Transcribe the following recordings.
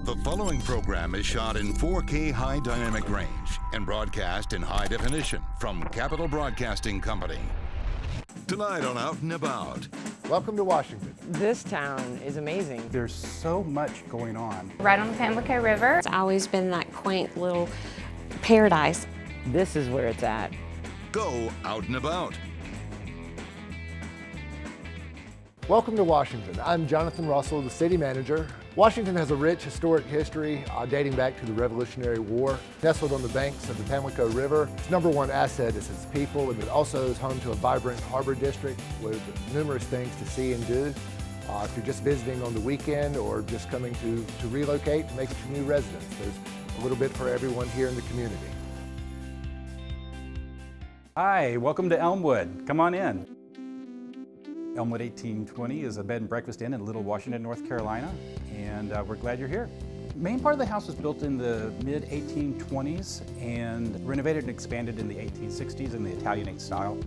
The following program is shot in 4K high dynamic range and broadcast in high definition from Capital Broadcasting Company. Tonight on Out and About. Welcome to Washington. This town is amazing. There's so much going on. Right on the Pamlico River. It's always been that quaint little paradise. This is where it's at. Go Out and About. Welcome to Washington. I'm Jonathan Russell, the city manager. Washington has a rich historic history dating back to the Revolutionary War. Nestled on the banks of the Pamlico River, its number one asset is its people, and it also is home to a vibrant harbor district with numerous things to see and do. If you're just visiting on the weekend or just coming to relocate and make a new residence, there's a little bit for everyone here in the community. Hi, welcome to Elmwood. Come on in. Elmwood 1820 is a bed and breakfast inn in Little Washington, North Carolina, and we're glad you're here. The main part of the house was built in the mid-1820s and renovated and expanded in the 1860s in the Italianate style.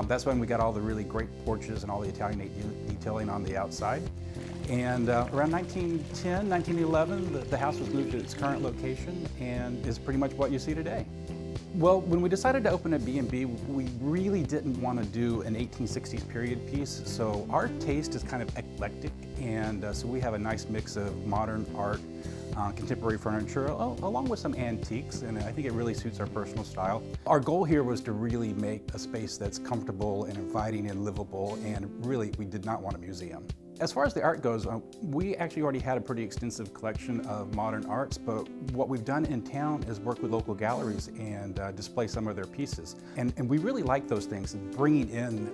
That's when we got all the really great porches and all the Italianate detailing on the outside. And around 1910, 1911, the house was moved to its current location and is pretty much what you see today. Well, when we decided to open a B&B, we really didn't want to do an 1860s period piece, so our taste is kind of eclectic, and so we have a nice mix of modern art, contemporary furniture, along with some antiques, and I think it really suits our personal style. Our goal here was to really make a space that's comfortable and inviting and livable, and really, we did not want a museum. As far as the art goes, we actually already had a pretty extensive collection of modern arts, but what we've done in town is work with local galleries and display some of their pieces. And we really like those things, bringing in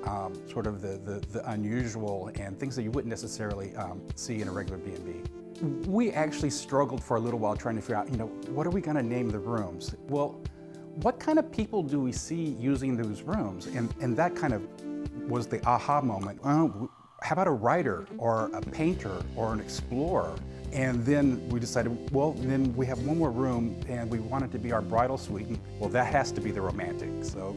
sort of the unusual and things that you wouldn't necessarily see in a regular B&B. We actually struggled for a little while trying to figure out, what are we going to name the rooms? Well, what kind of people do we see using those rooms? And that kind of was the aha moment. How about a writer or a painter or an explorer? And then we decided, well, then we have one more room and we want it to be our bridal suite. Well, that has to be the romantic. So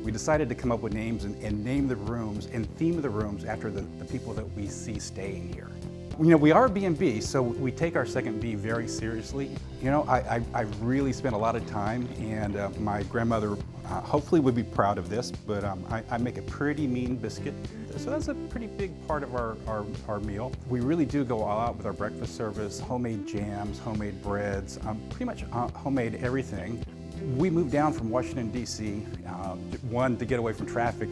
we decided to come up with names and name the rooms and theme the rooms after the people that we see staying here. We are a B&B, so we take our second B very seriously. I really spent a lot of time, and my grandmother hopefully would be proud of this, but I make a pretty mean biscuit. So that's a pretty big part of our meal. We really do go all out with our breakfast service, homemade jams, homemade breads, pretty much homemade everything. We moved down from Washington, D.C., one, to get away from traffic.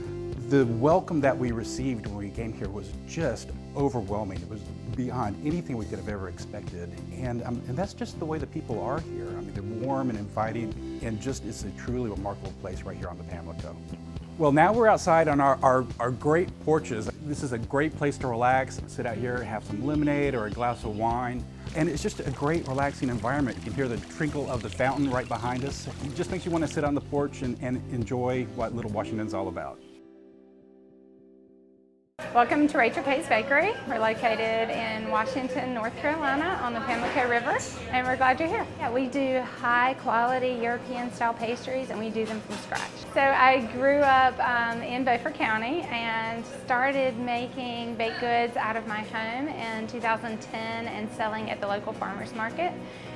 The welcome that we received when we came here was just overwhelming. It was beyond anything we could have ever expected. And that's just the way the people are here. They're warm and inviting, and just it's a truly remarkable place right here on the Pamlico. Well, now we're outside on our great porches. This is a great place to relax, sit out here, have some lemonade or a glass of wine. And it's just a great relaxing environment. You can hear the trickle of the fountain right behind us. It just makes you want to sit on the porch and enjoy what Little Washington's all about. Welcome to Rachel K's Bakery. We're located in Washington, North Carolina on the Pamlico River, and we're glad you're here. Yeah, we do high quality European style pastries, and we do them from scratch. So I grew up in Beaufort County and started making baked goods out of my home in 2010 and selling at the local farmers market,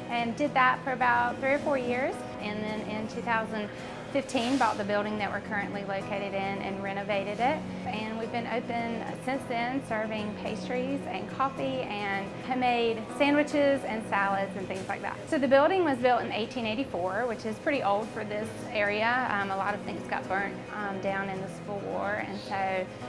and did that for about 3 or 4 years. And then in 2015 bought the building that we're currently located in and renovated it, and we've been open since then, serving pastries and coffee and homemade sandwiches and salads and things like that. So the building was built in 1884, which is pretty old for this area. A lot of things got burnt down in the Civil War, and so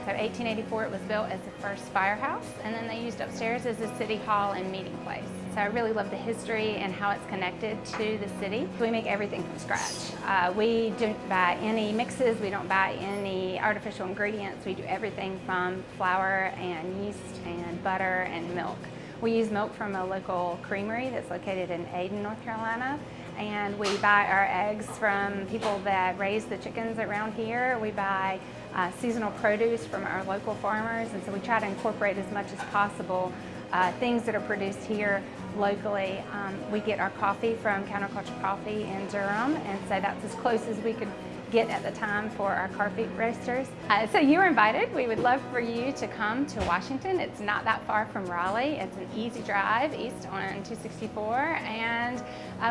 1884 it was built as the first firehouse, and then they used upstairs as a city hall and meeting place. So I really love the history and how it's connected to the city. We make everything from scratch. We don't buy any mixes, we don't buy any artificial ingredients. We do everything from flour and yeast and butter and milk. We use milk from a local creamery that's located in Ayden, North Carolina. And we buy our eggs from people that raise the chickens around here. We buy seasonal produce from our local farmers, and so we try to incorporate as much as possible things that are produced here locally. We get our coffee from Counterculture Coffee in Durham, and so that's as close as we could get at the time for our car feet roasters. So you are invited. We would love for you to come to Washington. It's not that far from Raleigh. It's an easy drive east on 264, and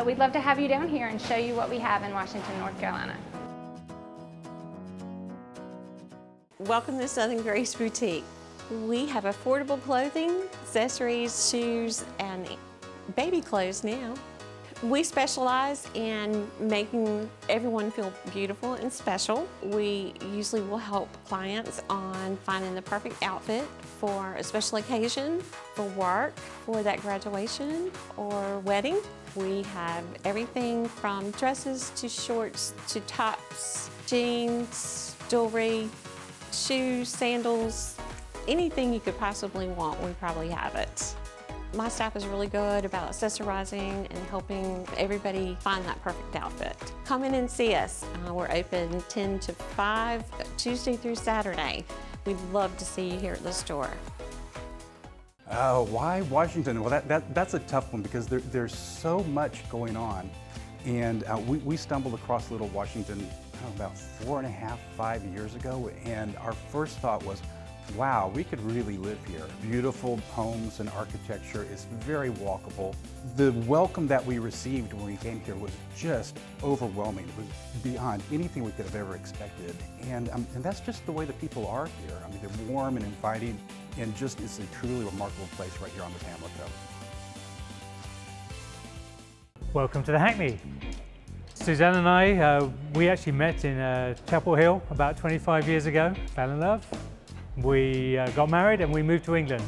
we'd love to have you down here and show you what we have in Washington, North Carolina. Welcome to Southern Grace Boutique. We have affordable clothing, accessories, shoes, and baby clothes now. We specialize in making everyone feel beautiful and special. We usually will help clients on finding the perfect outfit for a special occasion, for work, for that graduation or wedding. We have everything from dresses to shorts to tops, jeans, jewelry, shoes, sandals, anything you could possibly want, we probably have it. My staff is really good about accessorizing and helping everybody find that perfect outfit. Come in and see us. We're open 10 to 5, Tuesday through Saturday. We'd love to see you here at the store. Why Washington? Well, that's a tough one because there's so much going on. And we stumbled across Little Washington about 4.5, 5 years ago, and our first thought was, wow, we could really live here. Beautiful homes and architecture is very walkable. The welcome that we received when we came here was just overwhelming. It was beyond anything we could have ever expected. And that's just the way the people are here. I mean, they're warm and inviting, and just it's a truly remarkable place right here on the Pamlico. Welcome to the Hackney. Suzanne and I, we actually met in Chapel Hill about 25 years ago, fell in love. We got married and we moved to England,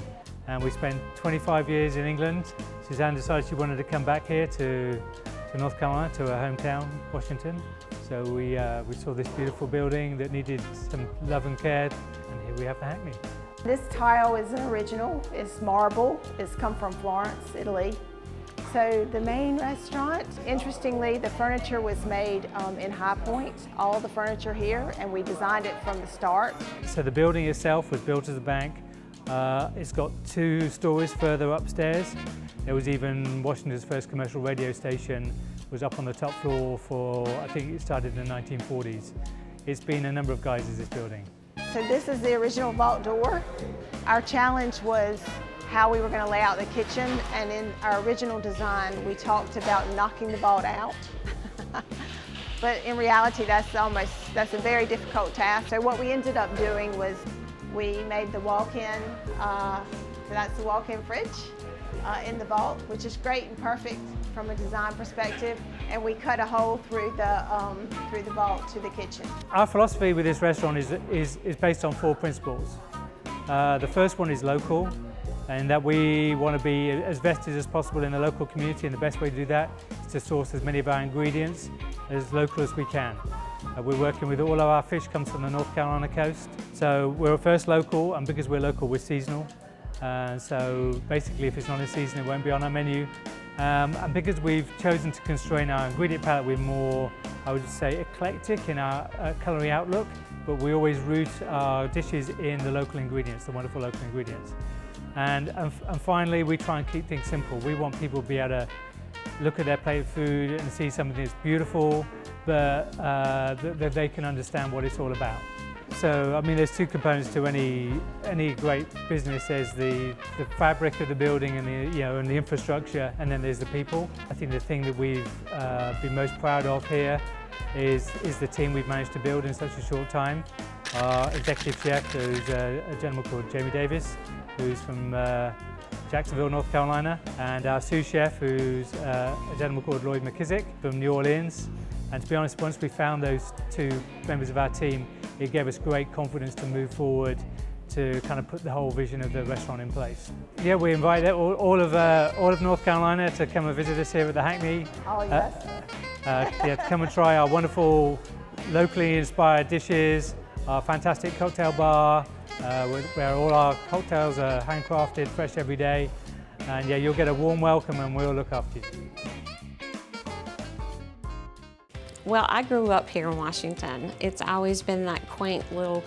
and we spent 25 years in England. Suzanne decided she wanted to come back here to North Carolina, to her hometown, Washington. So we saw this beautiful building that needed some love and care, and here we have the Hackney. This tile is an original, it's marble, it's come from Florence, Italy. So the main restaurant, interestingly, the furniture was made in High Point, all the furniture here, and we designed it from the start. So the building itself was built as a bank. It's got 2 stories further upstairs. There was even Washington's first commercial radio station was up on the top floor for, I think it started in the 1940s. It's been a number of guises, this building. So this is the original vault door. Our challenge was how we were going to lay out the kitchen, and in our original design we talked about knocking the vault out. But in reality that's a very difficult task. So what we ended up doing was we made the walk-in, so that's the walk-in fridge in the vault, which is great and perfect from a design perspective, and we cut a hole through the vault to the kitchen. Our philosophy with this restaurant is based on 4 principles. The first one is local, and that we want to be as vested as possible in the local community, and the best way to do that is to source as many of our ingredients as local as we can. We're working with all of our fish comes from the North Carolina coast, so we're first local, and because we're local we're seasonal. So basically if it's not in season it won't be on our menu. And because we've chosen to constrain our ingredient palette, we're more, I would say, eclectic in our culinary outlook, but we always root our dishes in the local ingredients, the wonderful local ingredients. And finally, we try and keep things simple. We want people to be able to look at their plate of food and see something that's beautiful, but that they can understand what it's all about. So, I mean, there's 2 components to any great business. There's the fabric of the building and the infrastructure, and then there's the people. I think the thing that we've been most proud of here is the team we've managed to build in such a short time. Our executive chef, who's a gentleman called Jamie Davis, who's from Jacksonville, North Carolina, and our sous chef, who's a gentleman called Lloyd McKissick from New Orleans. And to be honest, once we found those 2 members of our team, it gave us great confidence to move forward to kind of put the whole vision of the restaurant in place. Yeah, we invite all of North Carolina to come and visit us here at the Hackney. Oh yes. Yeah, come and try our wonderful locally inspired dishes, our fantastic cocktail bar, where all our cocktails are handcrafted, fresh every day. And yeah, you'll get a warm welcome and we'll look after you. Well, I grew up here in Washington. It's always been that quaint little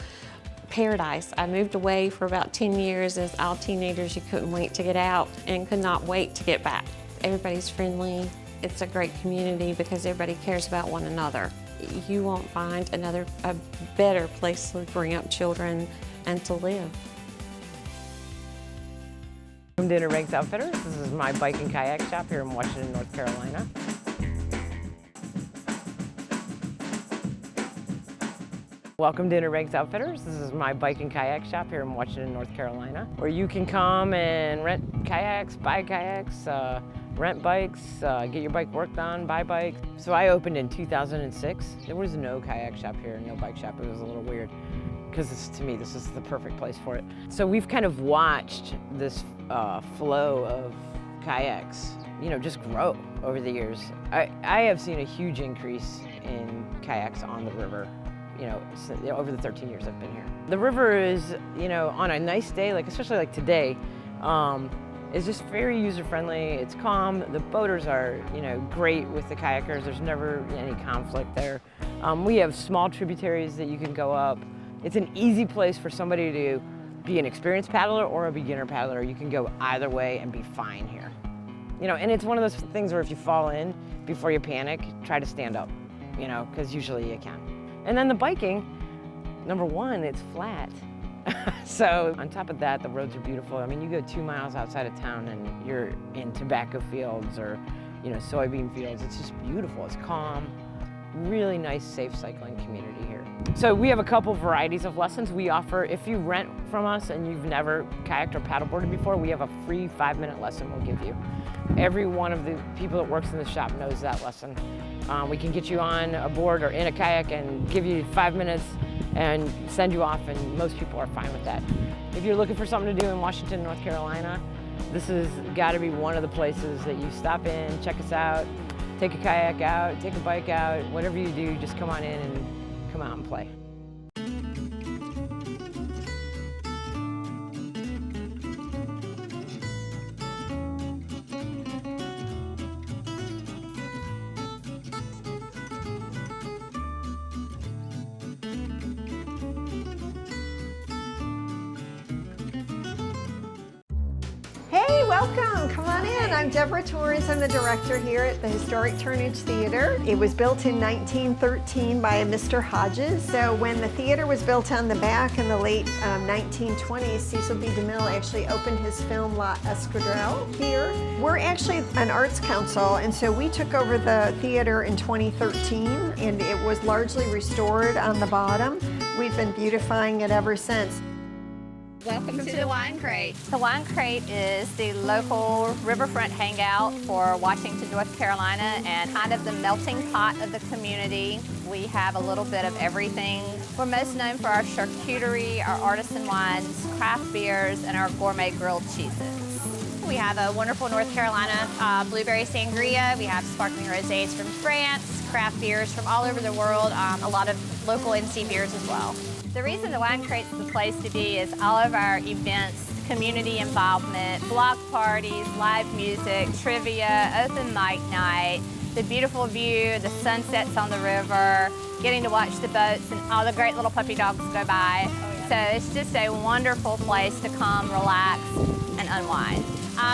paradise. I moved away for about 10 years. As all teenagers, you couldn't wait to get out and could not wait to get back. Everybody's friendly. It's a great community because everybody cares about one another. you won't find a better place to bring up children and to live. Welcome to Kayak Outfitters. This is my bike and kayak shop here in Washington, North Carolina. Welcome to Kayak Outfitters. This is my bike and kayak shop here in Washington, North Carolina, where you can come and rent kayaks, buy kayaks, rent bikes, get your bike worked on, buy bikes. So I opened in 2006. There was no kayak shop here, no bike shop. It was a little weird because to me, this is the perfect place for it. So we've kind of watched this flow of kayaks, just grow over the years. I have seen a huge increase in kayaks on the river, over the 13 years I've been here. The river is, on a nice day, especially like today, is just very user-friendly. It's calm. The boaters are, great with the kayakers. There's never any conflict there. We have small tributaries that you can go up. It's an easy place for somebody to be an experienced paddler or a beginner paddler. You can go either way and be fine here. And it's one of those things where if you fall in, before you panic, try to stand up, because usually you can. And then the biking, number one, it's flat. So on top of that, the roads are beautiful. I mean, you go 2 miles outside of town and you're in tobacco fields or, soybean fields. It's just beautiful. It's calm. Really nice, safe cycling community here. So we have a couple varieties of lessons we offer. If you rent from us and you've never kayaked or paddleboarded before, we have a free 5-minute lesson we'll give you. Every one of the people that works in the shop knows that lesson. We can get you on a board or in a kayak and give you 5 minutes and send you off, and most people are fine with that. If you're looking for something to do in Washington, North Carolina, this has got to be one of the places that you stop in, check us out, take a kayak out, take a bike out, whatever you do, just come on in and come out and play. Hey, welcome. Come on in. I'm Deborah Torres. I'm the director here at the historic Turnage Theater. It was built in 1913 by a Mr. Hodges. So when the theater was built on the back in the late 1920s, Cecil B. DeMille actually opened his film lot Estuary here. We're actually an arts council, and so we took over the theater in 2013, and it was largely restored on the bottom. We've been beautifying it ever since. Welcome to the Wine Crate. The Wine Crate is the local riverfront hangout for Washington, North Carolina, and kind of the melting pot of the community. We have a little bit of everything. We're most known for our charcuterie, our artisan wines, craft beers, and our gourmet grilled cheeses. We have a wonderful North Carolina blueberry sangria. We have sparkling rosés from France, craft beers from all over the world, a lot of local NC beers as well. The reason the Wine Crate's the place to be is all of our events, community involvement, block parties, live music, trivia, open mic night, the beautiful view, the sunsets on the river, getting to watch the boats and all the great little puppy dogs go by. So it's just a wonderful place to come, relax, and unwind.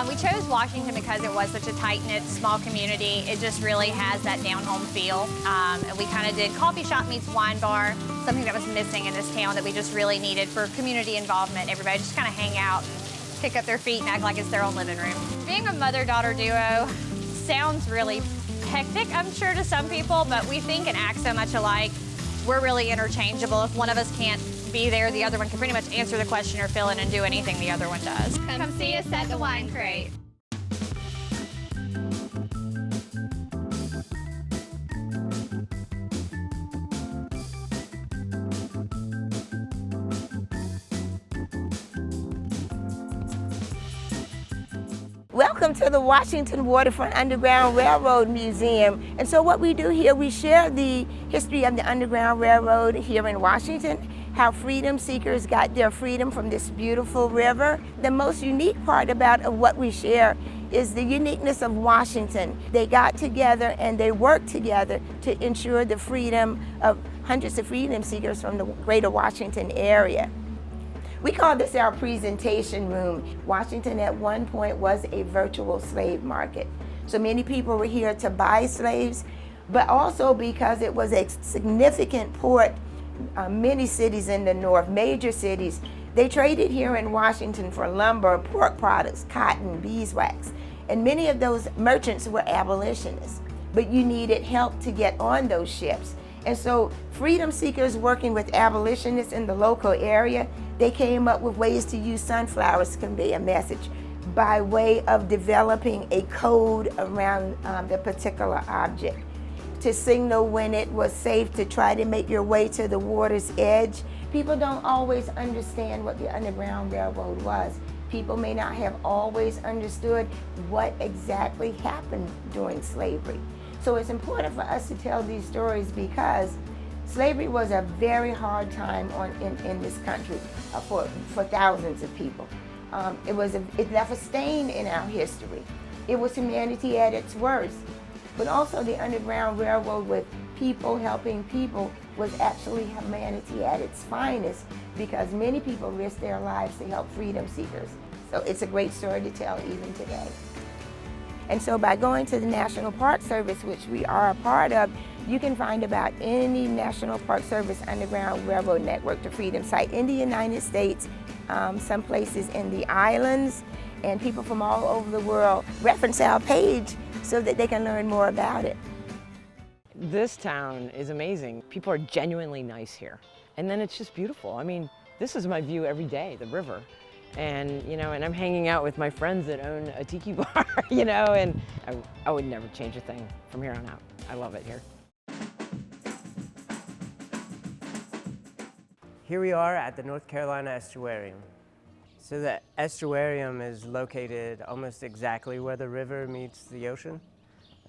We chose Washington because it was such a tight-knit, small community. It just really has that down-home feel. And we kind of did coffee shop meets wine bar, something that was missing in this town that we just really needed for community involvement. Everybody just kind of hang out and pick up their feet and act like it's their own living room. Being a mother-daughter duo sounds really hectic, I'm sure, to some people, but we think and act so much alike. We're really interchangeable. If one of us can't be there, the other one can pretty much answer the question or fill in and do anything the other one does. Come see us at the Wine Crate. Welcome to the Washington Waterfront Underground Railroad Museum. And so what we do here, we share the history of the Underground Railroad here in Washington, how freedom seekers got their freedom from this beautiful river. The most unique part about what we share is the uniqueness of Washington. They got together and they worked together to ensure the freedom of hundreds of freedom seekers from the greater Washington area. We call this our presentation room. Washington at one point was a virtual slave market. So many people were here to buy slaves. but also because it was a significant port. Many cities in the north, major cities, they traded here in Washington for lumber, pork products, cotton, beeswax. And many of those merchants were abolitionists, but you needed help to get on those ships. And so freedom seekers working with abolitionists in the local area, they came up with ways to use sunflowers to convey a message by way of developing a code around the particular object, to signal when it was safe to try to make your way to the water's edge. People don't always understand what the Underground Railroad was. People may not have always understood what exactly happened during slavery. So it's important for us to tell these stories because slavery was a very hard time in this country for thousands of people. It left a stain in our history. It was humanity at its worst. But also the Underground Railroad with people helping people was actually humanity at its finest because many people risked their lives to help freedom seekers. So it's a great story to tell even today. And so by going to the National Park Service, which we are a part of, you can find about any National Park Service Underground Railroad Network to Freedom site in the United States, some places in the islands, and people from all over the world reference our page so that they can learn more about it. This town is amazing. People are genuinely nice here. And then it's just beautiful. I mean, this is my view every day, the river. And, you know, and I'm hanging out with my friends that own a tiki bar, you know, and I would never change a thing from here on out. I love it here. Here we are at the North Carolina Estuarium. So the estuarium is located almost exactly where the river meets the ocean.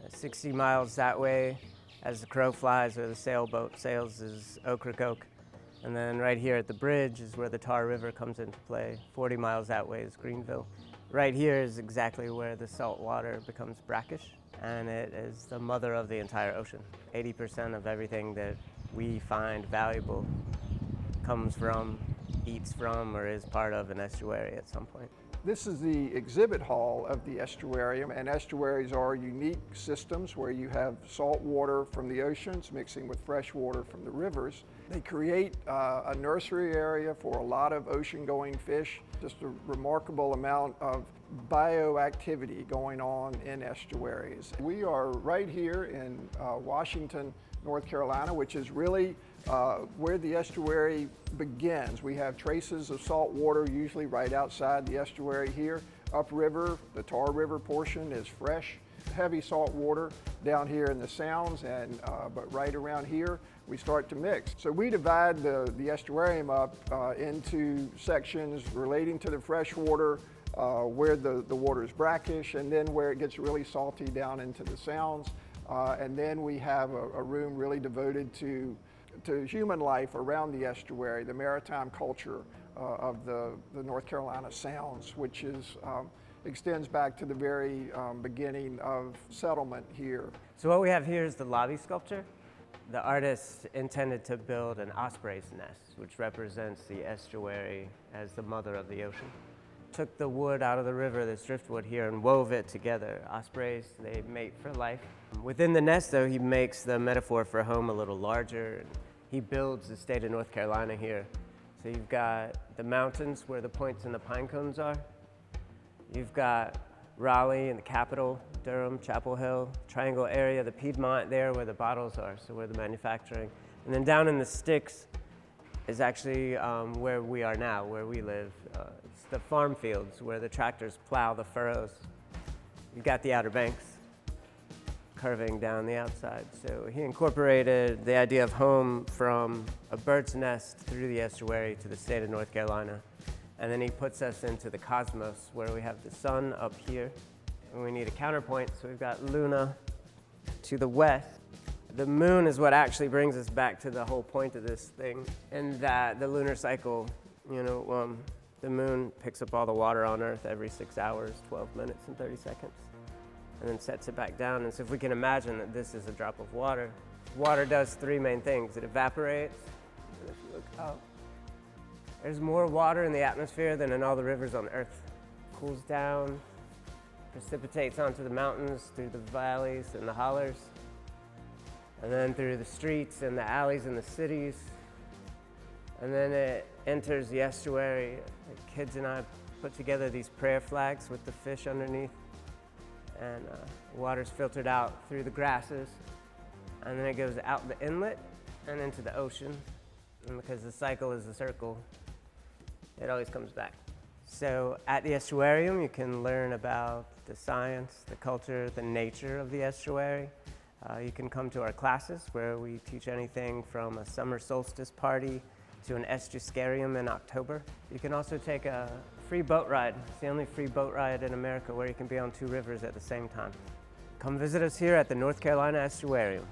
60 miles that way, as the crow flies or the sailboat sails, is Ocracoke. And then right here at the bridge is where the Tar River comes into play. 40 miles that way is Greenville. Right here is exactly where the salt water becomes brackish, and it is the mother of the entire ocean. 80% of everything that we find valuable comes from, eats from, or is part of an estuary at some point. This is the exhibit hall of the estuarium, and estuaries are unique systems where you have salt water from the oceans mixing with fresh water from the rivers. They create a nursery area for a lot of ocean-going fish, just a remarkable amount of bioactivity going on in estuaries. We are right here in Washington, North Carolina, which is really where the estuary begins. We have traces of salt water usually right outside the estuary here. Upriver, the Tar River portion is fresh, heavy salt water down here in the sounds, and but right around here we start to mix. So we divide the estuarium up into sections relating to the fresh water, where the water is brackish, and then where it gets really salty down into the sounds. And then we have a room really devoted to human life around the estuary, the maritime culture of the North Carolina Sounds, which extends back to the very beginning of settlement here. So what we have here is the lobby sculpture. The artist intended to build an osprey's nest, which represents the estuary as the mother of the ocean. Took the wood out of the river, this driftwood here, and wove it together. Ospreys, they mate for life. Within the nest, though, he makes the metaphor for home a little larger. And he builds the state of North Carolina here. So you've got the mountains where the points and the pine cones are. You've got Raleigh and the capital, Durham, Chapel Hill, Triangle area, the Piedmont there where the bottles are, so where the manufacturing. And then down in the sticks is actually where we are now, where we live. It's the farm fields where the tractors plow the furrows. You've got the Outer Banks curving down the outside. So he incorporated the idea of home from a bird's nest through the estuary to the state of North Carolina. And then he puts us into the cosmos where we have the sun up here. And we need a counterpoint, so we've got Luna to the west. The moon is what actually brings us back to the whole point of this thing, and that the lunar cycle, the moon picks up all the water on Earth every 6 hours, 12 minutes, and 30 seconds, and then sets it back down. And so if we can imagine that this is a drop of water, water does three main things. It evaporates, and if you look up, there's more water in the atmosphere than in all the rivers on Earth. It cools down, precipitates onto the mountains through the valleys and the hollers. and then through the streets and the alleys in the cities. And then it enters the estuary. The kids and I put together these prayer flags with the fish underneath, and water's filtered out through the grasses, and then it goes out the inlet and into the ocean. And because the cycle is a circle, it always comes back. So at the estuarium, you can learn about the science, the culture, the nature of the estuary. You can come to our classes where we teach anything from a summer solstice party to an estuarium in October. You can also take a free boat ride. It's the only free boat ride in America where you can be on 2 rivers at the same time. Come visit us here at the North Carolina Estuarium.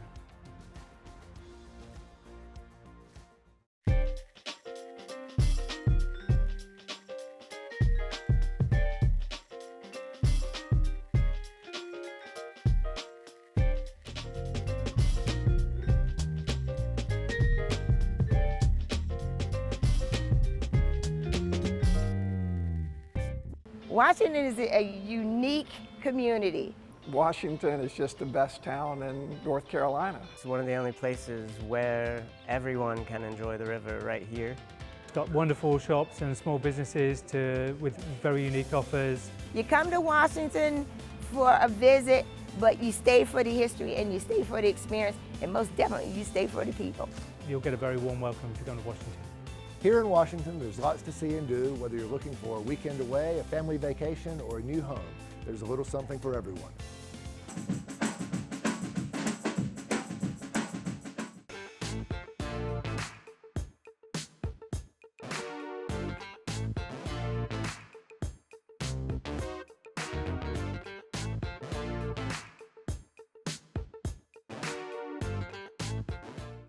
Washington is a unique community. Washington is just the best town in North Carolina. It's one of the only places where everyone can enjoy the river right here. It's got wonderful shops and small businesses with very unique offers. You come to Washington for a visit, but you stay for the history and you stay for the experience, and most definitely you stay for the people. You'll get a very warm welcome if you come to Washington. Here in Washington, there's lots to see and do, whether you're looking for a weekend away, a family vacation, or a new home. There's a little something for everyone.